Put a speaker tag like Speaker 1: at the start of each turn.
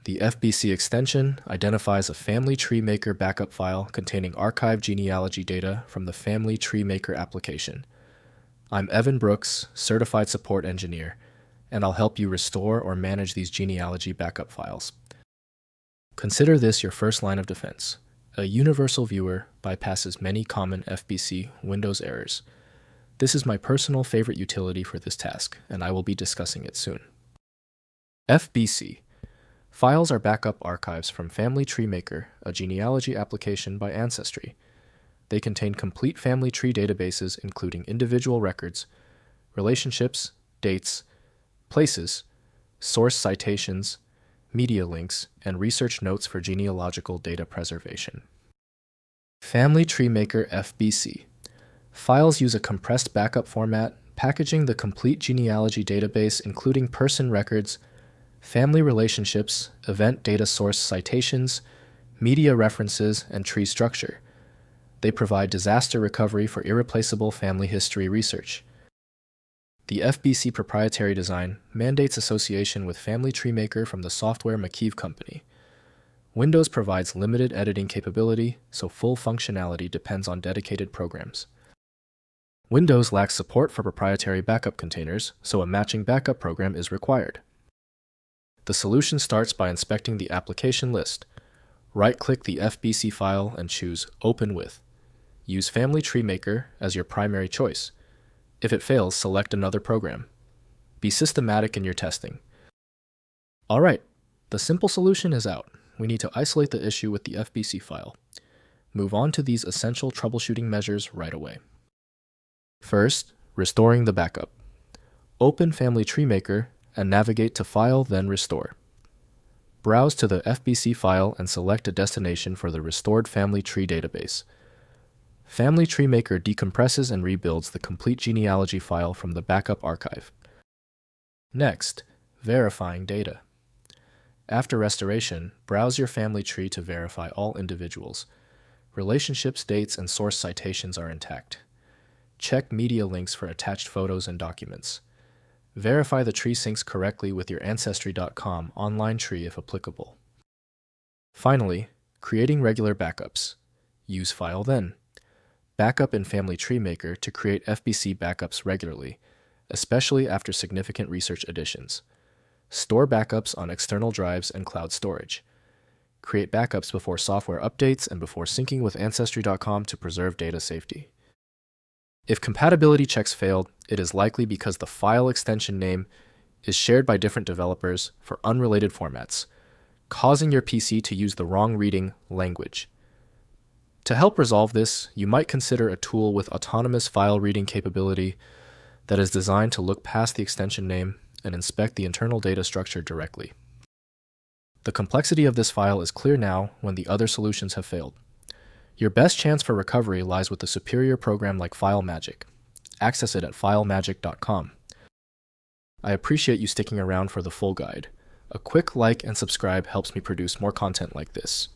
Speaker 1: The FBC extension identifies a Family Tree Maker backup file containing archived genealogy data from the Family Tree Maker application. I'm Evan Brooks, Certified Support Engineer, and I'll help you restore or manage these genealogy backup files. Consider this your first line of defense. A universal viewer bypasses many common FBC Windows errors. This is my personal favorite utility for this task, and I will be discussing it soon. FBC. Files are backup archives from Family Tree Maker, a genealogy application by Ancestry. They contain complete family tree databases including individual records, relationships, dates, places, source citations, media links, and research notes for genealogical data preservation. Family Tree Maker FBC. Files use a compressed backup format, packaging the complete genealogy database including person records, family relationships, event data source citations, media references, and tree structure. They provide disaster recovery for irreplaceable family history research. The FBC proprietary design mandates association with Family Tree Maker from the software McKeeve Company. Windows provides limited editing capability, so full functionality depends on dedicated programs. Windows lacks support for proprietary backup containers, so a matching backup program is required. The solution starts by inspecting the application list. Right-click the FBC file and choose Open With. Use Family Tree Maker as your primary choice. If it fails, select another program. Be systematic in your testing. Alright, the simple solution is out. We need to isolate the issue with the FBC file. Move on to these essential troubleshooting measures right away. First, restoring the backup. Open Family Tree Maker and navigate to File, then Restore. Browse to the FBC file and select a destination for the restored family tree database. Family Tree Maker decompresses and rebuilds the complete genealogy file from the backup archive. Next, verifying data. After restoration, browse your family tree to verify all individuals. Relationships, dates, and source citations are intact. Check media links for attached photos and documents. Verify the tree syncs correctly with your Ancestry.com online tree if applicable. Finally, creating regular backups. Use File Then. Backup in Family Tree Maker to create FBC backups regularly, especially after significant research additions. Store backups on external drives and cloud storage. Create backups before software updates and before syncing with Ancestry.com to preserve data safety. If compatibility checks failed, it is likely because the file extension name is shared by different developers for unrelated formats, causing your PC to use the wrong reading language. To help resolve this, you might consider a tool with autonomous file reading capability that is designed to look past the extension name and inspect the internal data structure directly. The complexity of this file is clear now when the other solutions have failed. Your best chance for recovery lies with a superior program like FileMagic. Access it at filemagic.com. I appreciate you sticking around for the full guide. A quick like and subscribe helps me produce more content like this.